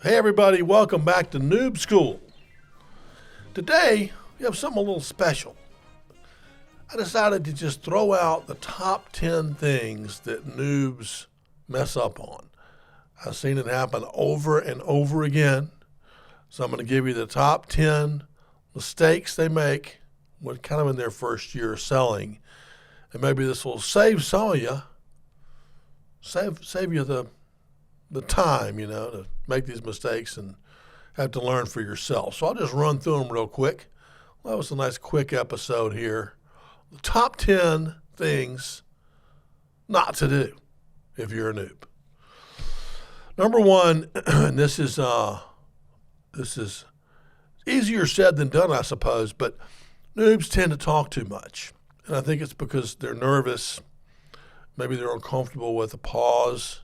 Hey everybody, welcome back to Noob School. Today, we have something a little special. I decided to just throw out the top 10 things that noobs mess up on. I've seen it happen over and over again. So I'm going to give you the top 10 mistakes they make when kind of in their first year of selling. And maybe this will save some of you, save you the time, to make these mistakes and have to learn for yourself. So I'll just run through them real quick. Well, that was a nice quick episode here. The top 10 things not to do if you're a noob. Number one, and this is easier said than done, I suppose, but noobs tend to talk too much. And I think it's because they're nervous. Maybe they're uncomfortable with a pause.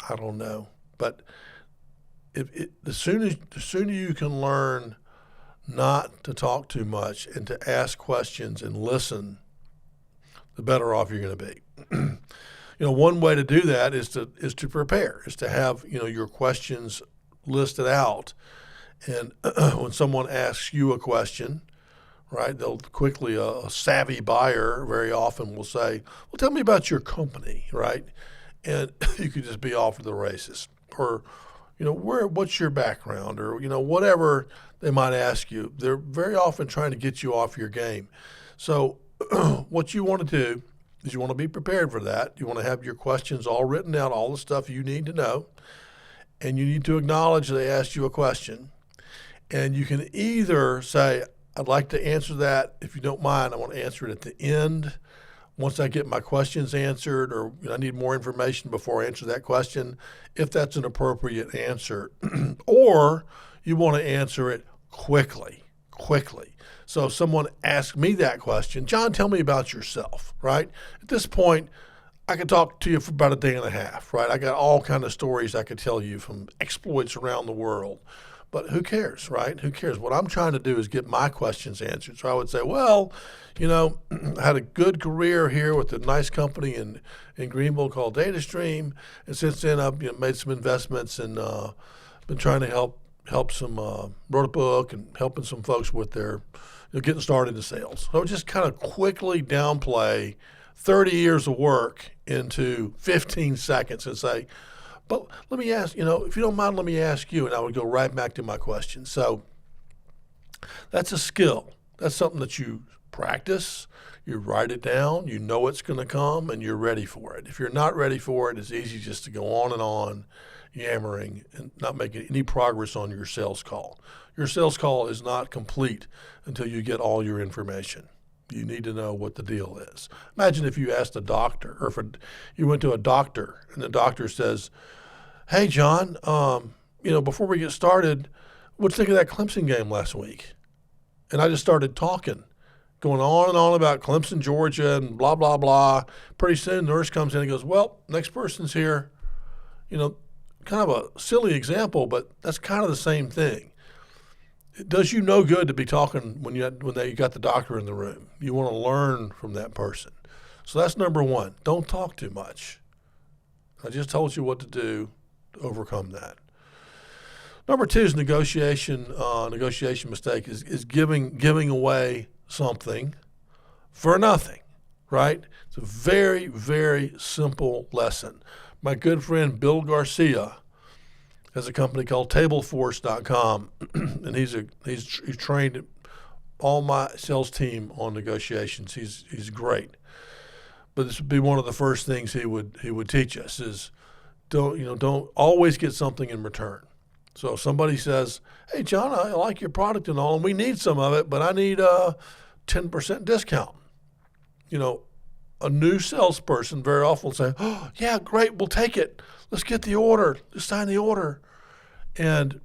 I don't know. But the sooner you can learn not to talk too much and to ask questions and listen, the better off you're going to be. One way to do that is to prepare, is to have, your questions listed out. And when someone asks you a question, right, they'll quickly, a savvy buyer very often will say, well, tell me about your company, right? And you could just be off to the races. Or, what's your background? Or, whatever they might ask you. They're very often trying to get you off your game. So what you want to do is you want to be prepared for that. You want to have your questions all written out, all the stuff you need to know. And you need to acknowledge they asked you a question. And you can either say, I'd like to answer that. If you don't mind, I want to answer it at the end. Once I get my questions answered, or I need more information before I answer that question, if that's an appropriate answer. Or you want to answer it quickly. So if someone asks me that question, John, tell me about yourself, right? At this point, I could talk to you for about a day and a half, right? I got all kind of stories I could tell you from exploits around the world. But who cares, right? Who cares? What I'm trying to do is get my questions answered. So I would say, well, I had a good career here with a nice company in Greenville called DataStream. And since then, I've made some investments and been trying to help some, wrote a book and helping some folks with their, getting started in sales. So just kind of quickly downplay 30 years of work into 15 seconds and say, but let me ask, if you don't mind, let me ask you, and I would go right back to my question. So that's a skill. That's something that you practice, you write it down, you know it's going to come, and you're ready for it. If you're not ready for it, it's easy just to go on and on, yammering, and not making any progress on your sales call. Your sales call is not complete until you get all your information. You need to know what the deal is. Imagine if you asked a doctor, or if you went to a doctor, and the doctor says, hey, John, before we get started, what'd you think of that Clemson game last week? And I just started talking, going on and on about Clemson, Georgia, and blah, blah, blah. Pretty soon, the nurse comes in and goes, well, next person's here. Kind of a silly example, but that's kind of the same thing. It does you no good to be talking when you got the doctor in the room. You want to learn from that person. So that's number one. Don't talk too much. I just told you what to do to overcome that. Number two is negotiation. Negotiation mistake is giving away something for nothing, right? It's a very, very simple lesson. My good friend Bill Garcia has a company called TableForce.com, and he's trained all my sales team on negotiations. He's great, but this would be one of the first things he would teach us is don't always get something in return. So if somebody says, hey John, I like your product and all, and we need some of it, but I need a 10% discount. A new salesperson very often will say, oh, yeah, great, we'll take it. Let's get the order. Let's sign the order. And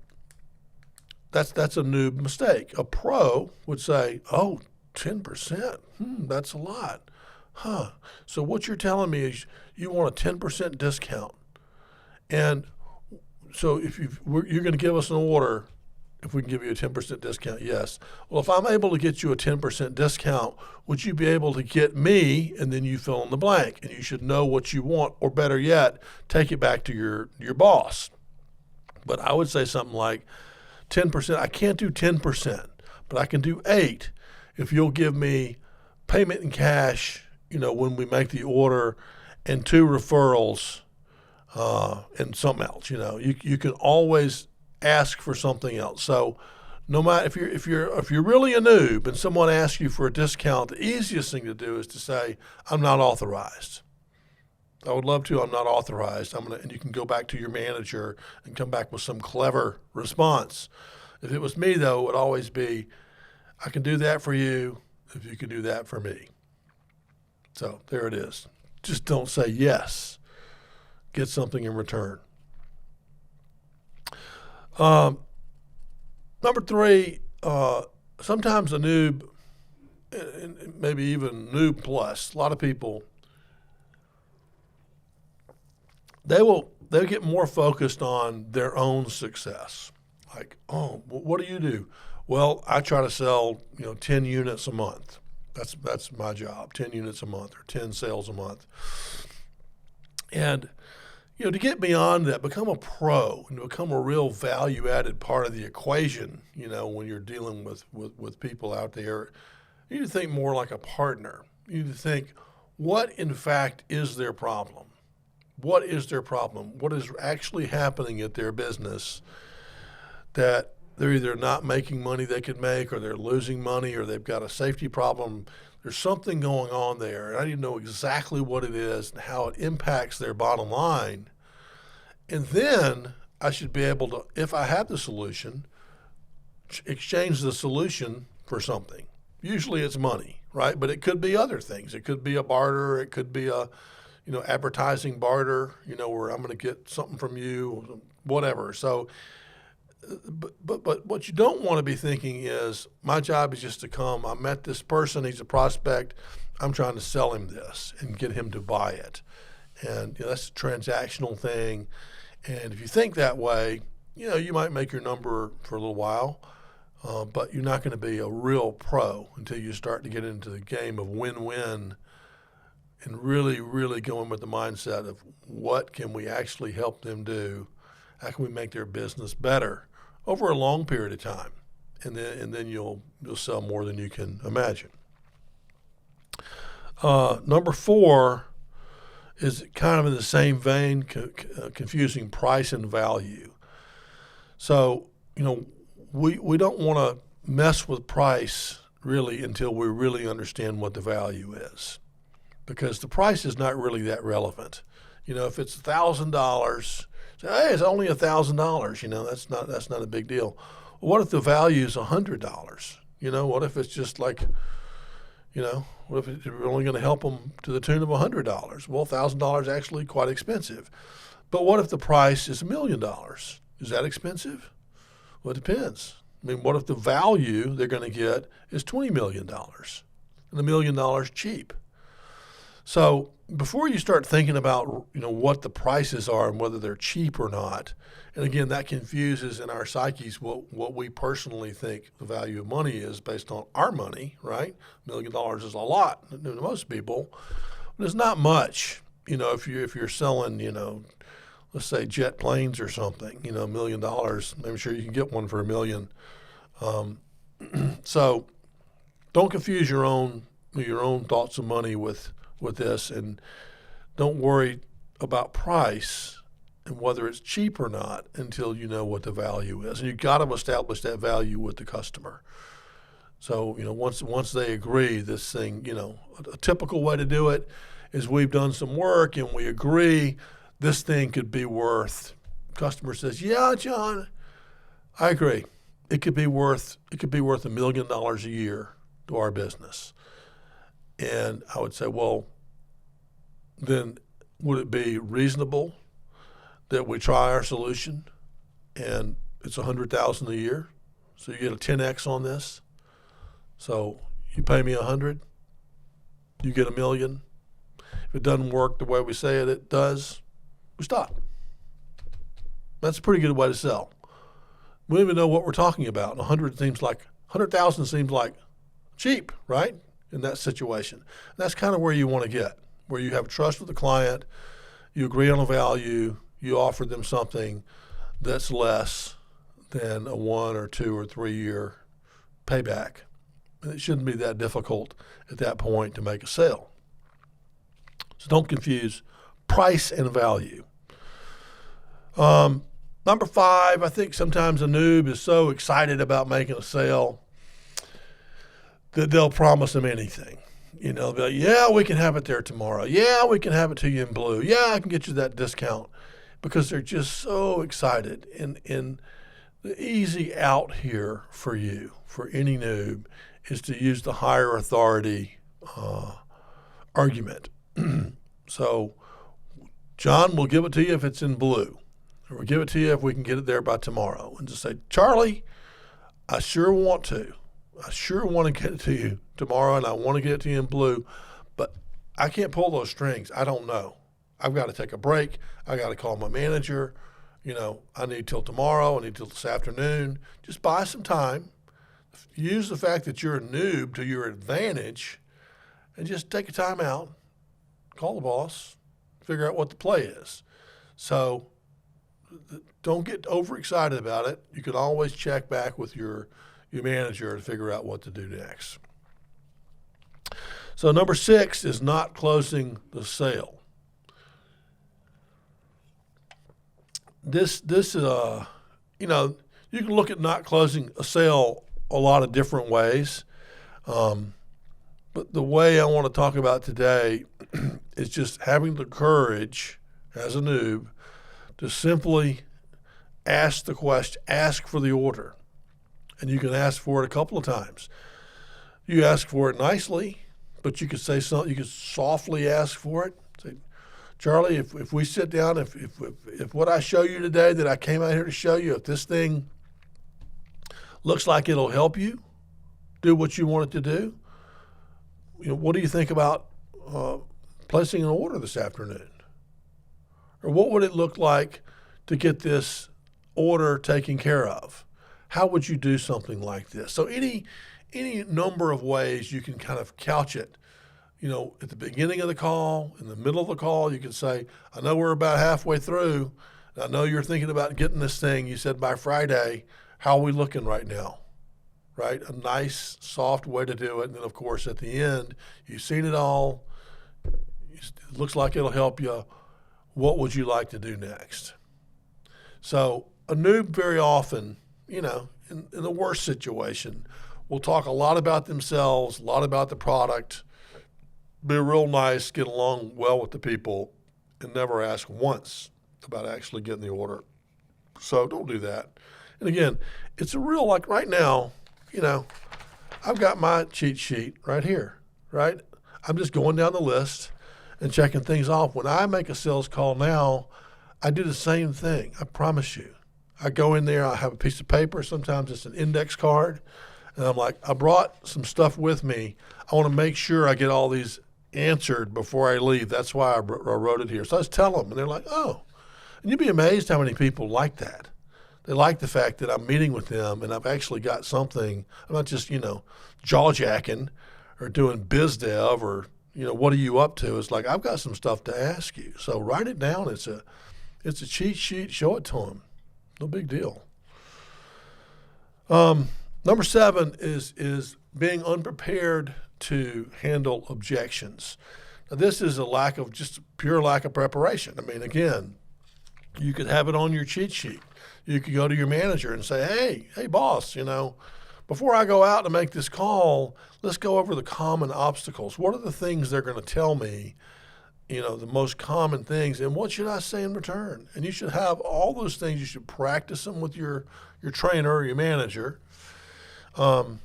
that's a noob mistake. A pro would say, oh, 10%? That's a lot. Huh. So what you're telling me is you want a 10% discount. And so if you're going to give us an order, if we can give you a 10% discount, yes. Well, if I'm able to get you a 10% discount, would you be able to get me, and then you fill in the blank, and you should know what you want, or better yet, take it back to your boss. But I would say something like 10%. I can't do 10%, but I can do 8 if you'll give me payment in cash, when we make the order, and 2 referrals, and something else. You can always ask for something else. So no matter if you're really a noob and someone asks you for a discount, the easiest thing to do is to say, I'm not authorized. I would love to. I'm not authorized. And you can go back to your manager and come back with some clever response. If it was me, though, it would always be, I can do that for you if you can do that for me. So there it is. Just don't say yes. Get something in return. Number 3, sometimes a noob, and maybe even noob plus, a lot of people, they'll get more focused on their own success. Like, oh, what do you do? Well, I try to sell, 10 units a month. That's my job, 10 units a month or 10 sales a month. And, to get beyond that, become a pro and become a real value-added part of the equation, when you're dealing with people out there, you need to think more like a partner. You need to think, what in fact is their problem? What is their problem? What is actually happening at their business that they're either not making money they could make, or they're losing money, or they've got a safety problem? There's something going on there, and I need to know exactly what it is and how it impacts their bottom line. And then I should be able to, if I have the solution, exchange the solution for something. Usually it's money, right? But it could be other things. It could be a barter. It could be a advertising barter, where I'm going to get something from you, whatever. So, but what you don't want to be thinking is, my job is just to come. I met this person. He's a prospect. I'm trying to sell him this and get him to buy it. And that's a transactional thing. And if you think that way, you might make your number for a little while, but you're not going to be a real pro until you start to get into the game of win-win and really, really going with the mindset of, what can we actually help them do? How can we make their business better over a long period of time? And then you'll sell more than you can imagine. Number 4 is kind of in the same vein, confusing price and value. So, we don't want to mess with price really until we really understand what the value is, because the price is not really that relevant. If it's $1,000, say, hey, it's only $1,000. That's not a big deal. Well, what if the value is $100? What if it's just like, what if we're only going to help them to the tune of $100? Well, $1,000 is actually quite expensive. But what if the price is $1 million? Is that expensive? Well, it depends. I mean, what if the value they're going to get is $20 million and $1 million cheap? So before you start thinking about, what the prices are and whether they're cheap or not, and again, that confuses in our psyches what we personally think the value of money is based on our money, right? $1 million is a lot to most people, but it's not much. If you're selling, let's say jet planes or something, $1 million, I'm sure you can get one for $1 million. So don't confuse your own thoughts of money with this, and don't worry about price and whether it's cheap or not until you know what the value is. And you've got to establish that value with the customer. So, once they agree, this thing, a typical way to do it is, we've done some work and we agree this thing could be worth, customer says, yeah, John, I agree. It could be worth $1 million a year to our business. And I would say, well, then would it be reasonable that we try our solution, and it's $100,000 a year, so you get a 10x on this? So you pay me $100, you get $1 million. If it doesn't work the way we say it does, we stop. That's a pretty good way to sell. We don't even know what we're talking about. 100,000 seems like cheap, right? In that situation. And that's kind of where you want to get, where you have trust with the client, you agree on a value, you offer them something that's less than a 1 or 2 or 3 year payback. And it shouldn't be that difficult at that point to make a sale. So don't confuse price and value. Number 5, I think sometimes a noob is so excited about making a sale that they'll promise them anything. They'll be like, yeah, we can have it there tomorrow. Yeah, we can have it to you in blue. Yeah, I can get you that discount, because they're just so excited. And the easy out here for you, for any noob, is to use the higher authority argument. So John will give it to you if it's in blue, or we'll give it to you if we can get it there by tomorrow. And just say, Charlie, I sure want to. I sure want to get it to you tomorrow, and I want to get it to you in blue, but I can't pull those strings. I don't know. I've got to take a break. I got to call my manager. I need till tomorrow. I need till this afternoon. Just buy some time. Use the fact that you're a noob to your advantage, and just take a time out. Call the boss. Figure out what the play is. So don't get overexcited about it. You can always check back with your manager to figure out what to do next. So number 6 is not closing the sale. This you can look at not closing a sale a lot of different ways. But the way I want to talk about today is just having the courage as a noob to simply ask the question, ask for the order. And you can ask for it a couple of times. You ask for it nicely, but you could say something, you could softly ask for it. Say, Charlie, if we sit down, if what I show you today that I came out here to show you, if this thing looks like it'll help you do what you want it to do, what do you think about placing an order this afternoon? Or what would it look like to get this order taken care of? How would you do something like this? So any number of ways you can kind of couch it. At the beginning of the call, in the middle of the call, you can say, I know we're about halfway through. And I know you're thinking about getting this thing. You said by Friday. How are we looking right now? Right? A nice, soft way to do it. And then, of course, at the end, you've seen it all. It looks like it'll help you. What would you like to do next? So a noob very often, in the worst situation, will talk a lot about themselves, a lot about the product, be real nice, get along well with the people, and never ask once about actually getting the order. So don't do that. And again, it's a real, like right now, I've got my cheat sheet right here, right? I'm just going down the list and checking things off. When I make a sales call now, I do the same thing. I promise you. I go in there, I have a piece of paper. Sometimes it's an index card. And I'm like, I brought some stuff with me. I want to make sure I get all these answered before I leave. That's why I wrote it here. So I just tell them, and they're like, oh. And you'd be amazed how many people like that. They like the fact that I'm meeting with them and I've actually got something. I'm not just, jaw-jacking or doing biz dev or, what are you up to? It's like, I've got some stuff to ask you. So write it down. It's a cheat sheet. Show it to them. No big deal. Number 7 is being unprepared to handle objections. Now, this is just pure lack of preparation. I mean, again, you could have it on your cheat sheet. You could go to your manager and say, hey, boss, before I go out to make this call, let's go over the common obstacles. What are the things they're going to tell me, the most common things, and what should I say in return? And you should have all those things. You should practice them with your trainer or your manager. And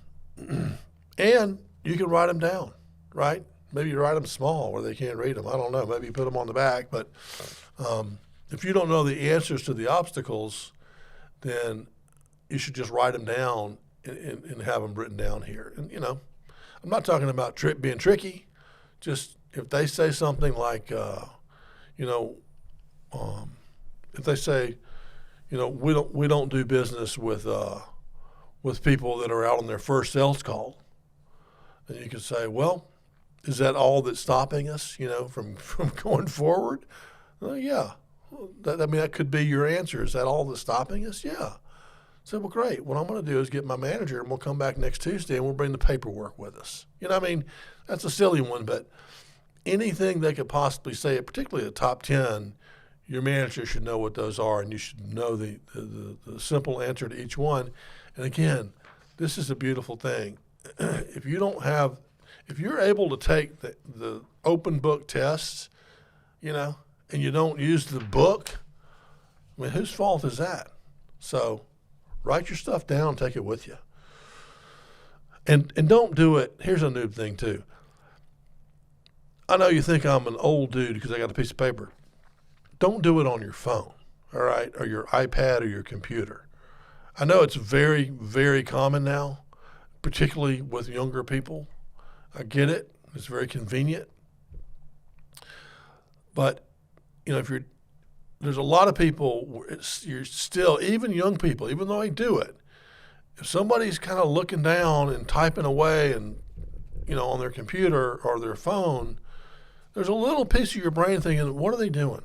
you can write them down, right? Maybe you write them small where they can't read them. I don't know. Maybe you put them on the back. But if you don't know the answers to the obstacles, then you should just write them down and have them written down here. And, I'm not talking about being tricky. Just if they say something like, if they say, we don't do business with people that are out on their first sales call, and you can say, well, is that all that's stopping us, from going forward? Well, yeah. that could be your answer. Is that all that's stopping us? Yeah. I said, well, great. What I'm going to do is get my manager, and we'll come back next Tuesday, and we'll bring the paperwork with us. That's a silly one, but anything they could possibly say, particularly the top 10, your manager should know what those are, and you should know the simple answer to each one. And again, this is a beautiful thing. If you're able to take the open book tests, and you don't use the book, whose fault is that? So write your stuff down, take it with you. And don't do it. Here's a noob thing too. I know you think I'm an old dude because I got a piece of paper. Don't do it on your phone, all right, or your iPad or your computer. I know it's very, very common now, particularly with younger people. I get it. It's very convenient. But, there's a lot of people, you're still, even young people, even though they do it, if somebody's kind of looking down and typing away and, on their computer or their phone, there's a little piece of your brain thinking, what are they doing?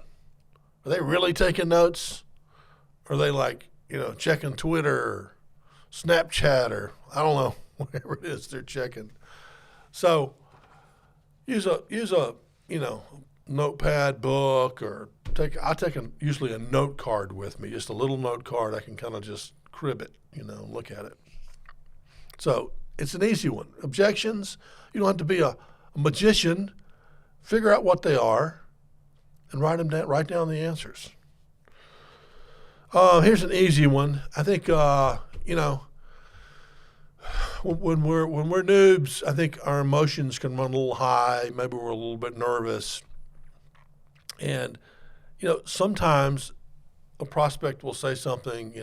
Are they really taking notes? Are they checking Twitter or Snapchat or I don't know, whatever it is they're checking. So use a notepad, book, or I take usually a note card with me, just a little note card. I can kind of just crib it, look at it. So it's an easy one. Objections, you don't have to be a magician. Figure out what they are and write them down. Write down the answers. Here's an easy one. I think when we're noobs, I think our emotions can run a little high. Maybe we're a little bit nervous, and sometimes a prospect will say something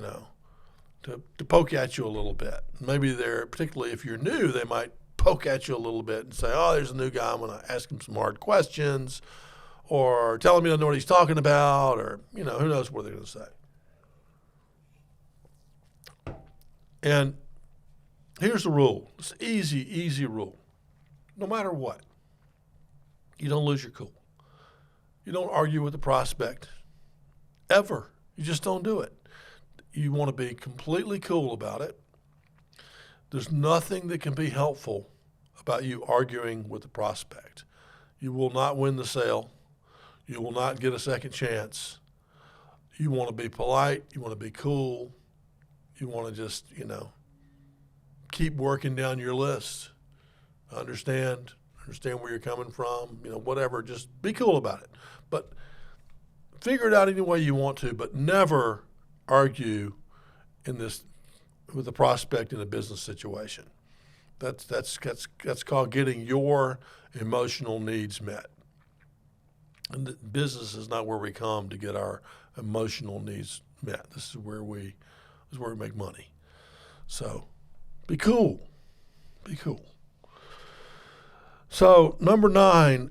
to poke at you a little bit. Maybe particularly if you're new, they might poke at you a little bit and say, oh, there's a new guy, I'm going to ask him some hard questions, or tell him he doesn't know what he's talking about, or, who knows what they're going to say. And here's the rule. It's an easy rule. No matter what, you don't lose your cool. You don't argue with the prospect, ever. You just don't do it. You want to be completely cool about it. There's nothing that can be helpful about you arguing with the prospect. You will not win the sale. You will not get a second chance. You want to be polite. You want to be cool. You want to just, keep working down your list. Understand where you're coming from, whatever. Just be cool about it. But figure it out any way you want to, but never argue with the prospect in a business situation. That's called getting your emotional needs met. And the business is not where we come to get our emotional needs met. This is where we make money. So be cool. Be cool. So number 9,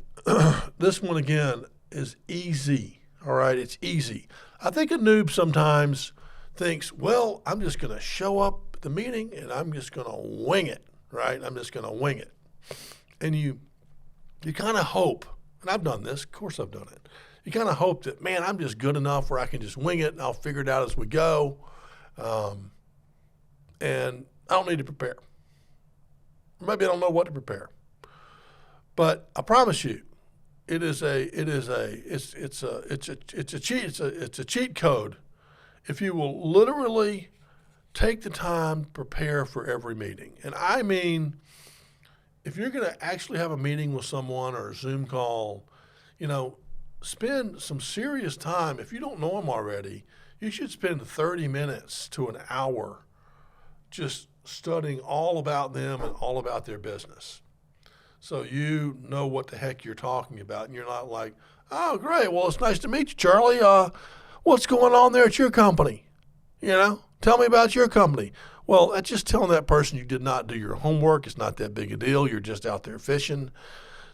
this one again is easy. All right, it's easy. I think a noob sometimes thinks, well, I'm just going to show up at the meeting and I'm just going to wing it, right? I'm just going to wing it. And you kind of hope, and I've done this, of course I've done it. You kind of hope that, man, I'm just good enough where I can just wing it and I'll figure it out as we go. And I don't need to prepare. Maybe I don't know what to prepare. But I promise you, it's a cheat code if you will literally take the time to prepare for every meeting. And I mean, if you're going to actually have a meeting with someone or a Zoom call, spend some serious time. If you don't know them already, you should spend 30 minutes to an hour just studying all about them and all about their business. So you know what the heck you're talking about, and you're not like, oh, great, well, it's nice to meet you, Charlie. What's going on there at your company? Tell me about your company. Well, that's just telling that person you did not do your homework. It's not that big a deal. You're just out there fishing.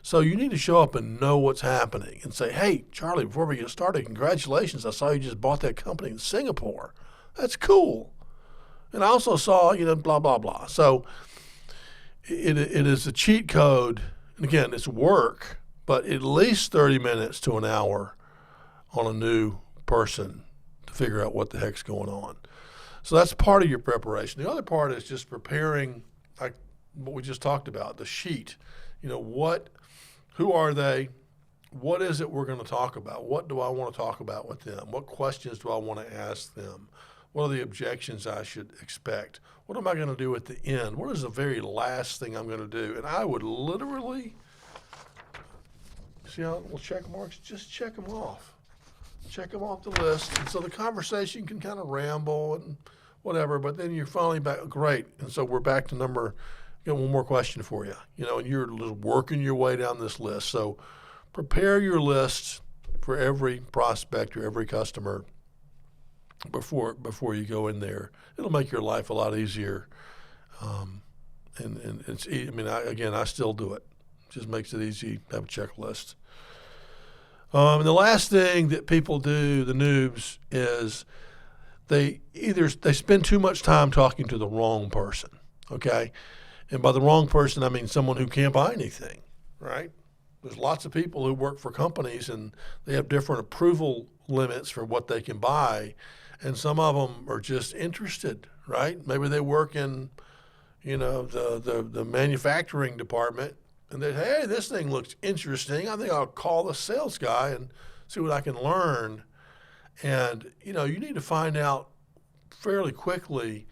So you need to show up and know what's happening and say, hey, Charlie, before we get started, congratulations. I saw you just bought that company in Singapore. That's cool. And I also saw, blah, blah, blah. So it is a cheat code. And again, it's work, but at least 30 minutes to an hour on a new person to figure out what the heck's going on. So that's part of your preparation. The other part is just preparing, like what we just talked about, the sheet. Who are they? What is it we're going to talk about? What do I want to talk about with them? What questions do I want to ask them? What are the objections I should expect? What am I going to do at the end? What is the very last thing I'm going to do? And I would literally, see how little check marks? Just check them off. Check them off the list. And so the conversation can kind of ramble and whatever, but then you're finally back. Great. And so we're back to got one more question for you. And you're just working your way down this list. So prepare your list for every prospect or every customer before you go in there. It'll make your life a lot easier. And it's, I still do it. It just makes it easy to have a checklist. And the last thing that people do, the noobs, is they spend too much time talking to the wrong person. Okay. And by the wrong person, I mean someone who can't buy anything, right? There's lots of people who work for companies and they have different approval limits for what they can buy. And some of them are just interested, right? Maybe they work in, the manufacturing department and they say, hey, this thing looks interesting. I think I'll call the sales guy and see what I can learn. And, you need to find out fairly quickly,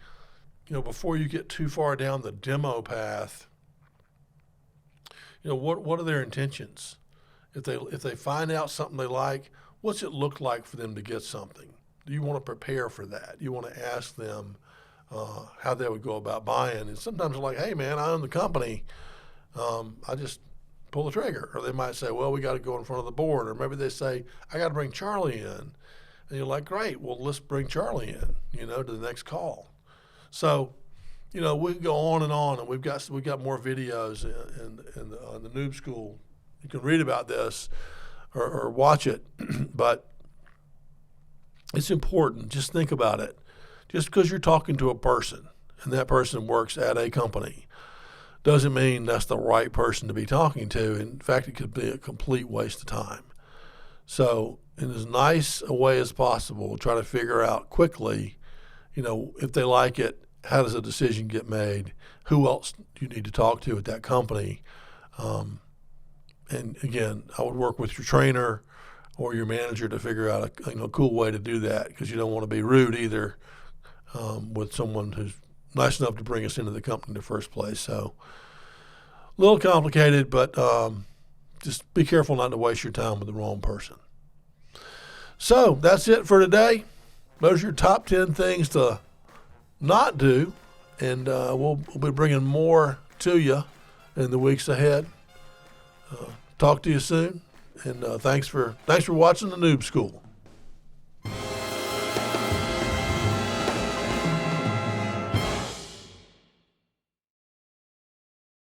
before you get too far down the demo path, what are their intentions? If they find out something they like, what's it look like for them to get something? Do you want to prepare for that? You want to ask them how they would go about buying. And sometimes they're like, hey, man, I own the company. I just pull the trigger. Or they might say, well, we got to go in front of the board. Or maybe they say, I got to bring Charlie in. And you're like, great, well, let's bring Charlie in, to the next call. So, we can go on, and we've got more videos in the Noob School. You can read about this or watch it, but it's important. Just think about it. Just because you're talking to a person and that person works at a company doesn't mean that's the right person to be talking to. In fact, it could be a complete waste of time. So in as nice a way as possible, try to figure out quickly, if they like it, how does a decision get made? Who else do you need to talk to at that company? And again, I would work with your trainer or your manager to figure out a cool way to do that, because you don't want to be rude either with someone who's nice enough to bring us into the company in the first place. So a little complicated, but just be careful not to waste your time with the wrong person. So that's it for today. Those are your top 10 things to not do, and we'll be bringing more to you in the weeks ahead. Talk to you soon, and thanks for watching the Noob School.